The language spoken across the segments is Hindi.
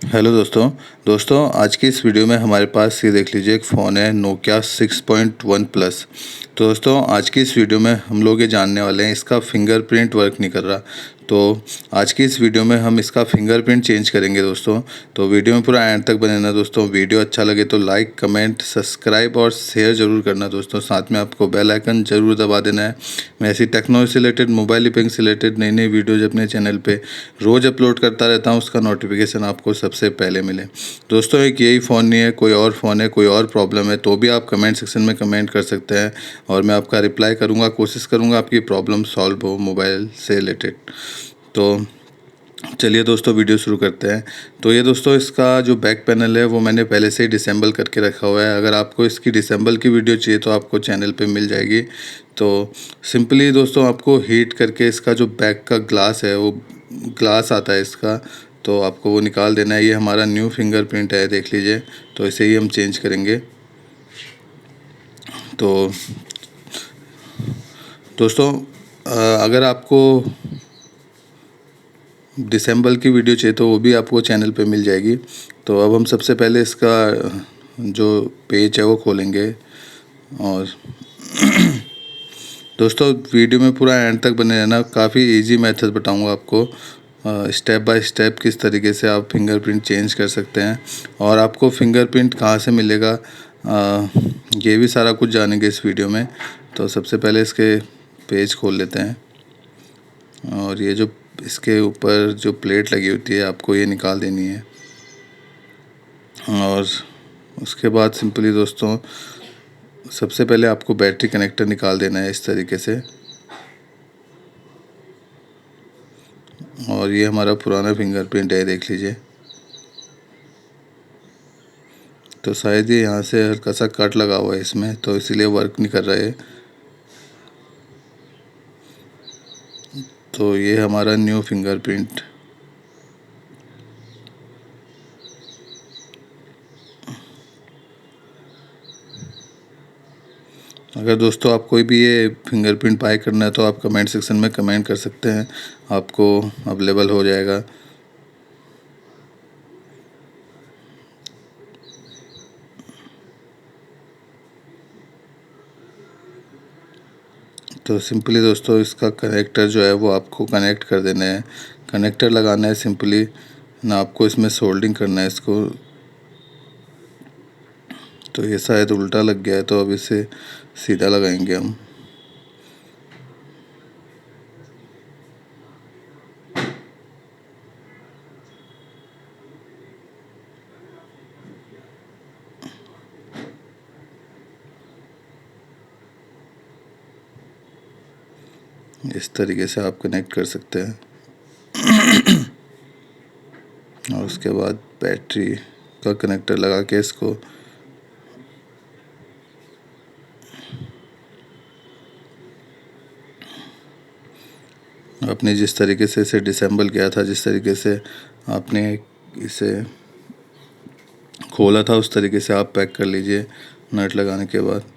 हेलो दोस्तों आज की इस वीडियो में हमारे पास ये देख लीजिए एक फ़ोन है नोकिया 6.1 प्लस। तो दोस्तों आज की इस वीडियो में हम लोग ये जानने वाले हैं इसका फिंगरप्रिंट वर्क नहीं कर रहा। तो आज की इस वीडियो में हम इसका फिंगरप्रिंट चेंज करेंगे दोस्तों। तो वीडियो में पूरा एंड तक बने रहना दोस्तों। वीडियो अच्छा लगे तो लाइक कमेंट सब्सक्राइब और शेयर ज़रूर करना दोस्तों। साथ में आपको बेल आइकन ज़रूर दबा देना है। मैं ऐसी टेक्नोलॉजी से रिलेटेड मोबाइल रिपेयरिंग से रिलेटेड नई नई वीडियोज़ अपने चैनल पे रोज़ अपलोड करता रहता हूँ, उसका नोटिफिकेशन आपको सबसे पहले मिले। दोस्तों एक यही फ़ोन नहीं है, कोई और फ़ोन है, कोई और प्रॉब्लम है तो भी आप कमेंट सेक्शन में कमेंट कर सकते हैं और मैं आपका रिप्लाई करूँगा, कोशिश करूँगा आपकी प्रॉब्लम सॉल्व हो मोबाइल से रिलेटेड। तो चलिए दोस्तों वीडियो शुरू करते हैं। तो ये दोस्तों इसका जो बैक पैनल है वो मैंने पहले से ही डिसेंबल करके रखा हुआ है। अगर आपको इसकी डिसेंबल की वीडियो चाहिए तो आपको चैनल पे मिल जाएगी। तो सिंपली दोस्तों आपको हीट करके इसका जो बैक का ग्लास है वो ग्लास आता है इसका, तो आपको वो निकाल देना है। ये हमारा न्यू फिंगरप्रिंट है, देख लीजिए। तो इसे ही हम चेंज करेंगे। तो दोस्तों अगर आपको दिसंबर की वीडियो चाहिए तो वो भी आपको चैनल पे मिल जाएगी। तो अब हम सबसे पहले इसका जो पेज है वो खोलेंगे। और दोस्तों वीडियो में पूरा एंड तक बने रहना। काफ़ी इजी मेथड बताऊंगा आपको, स्टेप बाय स्टेप किस तरीके से आप फिंगरप्रिंट चेंज कर सकते हैं और आपको फिंगरप्रिंट कहाँ से मिलेगा, ये भी सारा कुछ जानेंगे इस वीडियो में। तो सबसे पहले इसके पेज खोल लेते हैं और ये जो इसके ऊपर जो प्लेट लगी होती है आपको ये निकाल देनी है। और उसके बाद सिंपली दोस्तों सबसे पहले आपको बैटरी कनेक्टर निकाल देना है इस तरीके से। और ये हमारा पुराना फिंगरप्रिंट है, देख लीजिए। तो शायद ये यहाँ से हल्का सा कट लगा हुआ है इसमें, तो इसीलिए वर्क नहीं कर रहा है। तो ये हमारा न्यू फिंगरप्रिंट। अगर दोस्तों आप कोई भी ये फिंगरप्रिंट बाय करना है तो आप कमेंट सेक्शन में कमेंट कर सकते हैं, आपको अवेलेबल हो जाएगा। तो सिंपली दोस्तों इसका कनेक्टर जो है वो आपको कनेक्ट कर देना है। कनेक्टर लगाना है सिंपली, ना आपको इसमें सोल्डिंग करना है इसको। तो ये शायद उल्टा लग गया है, तो अब इसे सीधा लगाएंगे हम। इस तरीके से आप कनेक्ट कर सकते हैं। और उसके बाद बैटरी का कनेक्टर लगा के इसको आपने जिस तरीके से इसे डिसेंबल किया था, जिस तरीके से आपने इसे खोला था, उस तरीके से आप पैक कर लीजिए नट लगाने के बाद।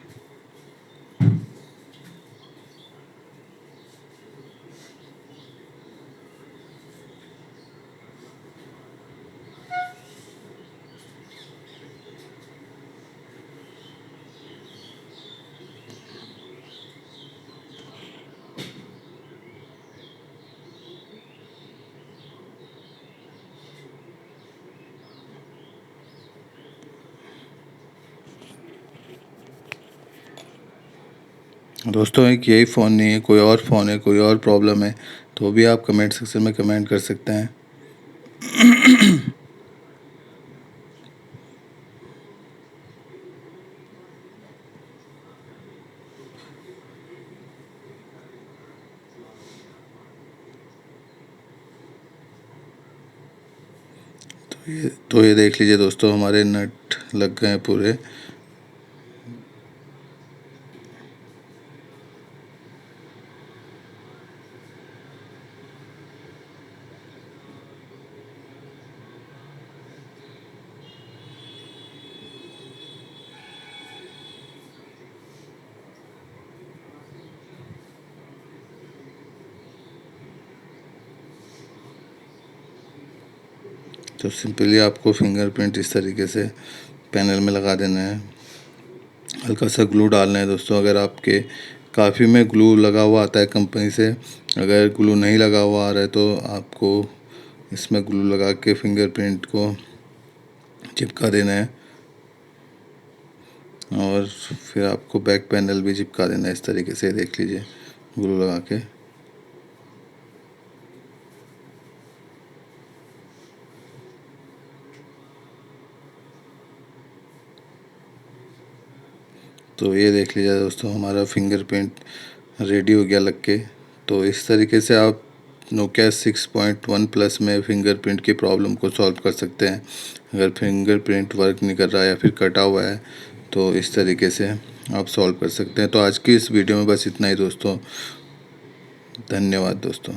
दोस्तों एक यही फ़ोन नहीं है, कोई और फ़ोन है, कोई और प्रॉब्लम है तो भी आप कमेंट सेक्शन में कमेंट कर सकते हैं। तो ये देख लीजिए दोस्तों, हमारे नट लग गए हैं पूरे। तो सिंपली आपको फिंगरप्रिंट इस तरीके से पैनल में लगा देना है। हल्का सा ग्लू डालना है दोस्तों। अगर आपके काफ़ी में ग्लू लगा हुआ आता है कंपनी से, अगर ग्लू नहीं लगा हुआ आ रहा है तो आपको इसमें ग्लू लगा के फिंगरप्रिंट को चिपका देना है और फिर आपको बैक पैनल भी चिपका देना है इस तरीके से। देख लीजिए ग्लू लगा के। तो ये देख लीजिए दोस्तों, हमारा फिंगरप्रिंट रेडी हो गया लग के। तो इस तरीके से आप नोकिया 6.1 प्लस में फिंगरप्रिंट की प्रॉब्लम को सॉल्व कर सकते हैं। अगर फिंगरप्रिंट वर्क नहीं कर रहा है या फिर कटा हुआ है तो इस तरीके से आप सॉल्व कर सकते हैं। तो आज की इस वीडियो में बस इतना ही दोस्तों। धन्यवाद दोस्तों।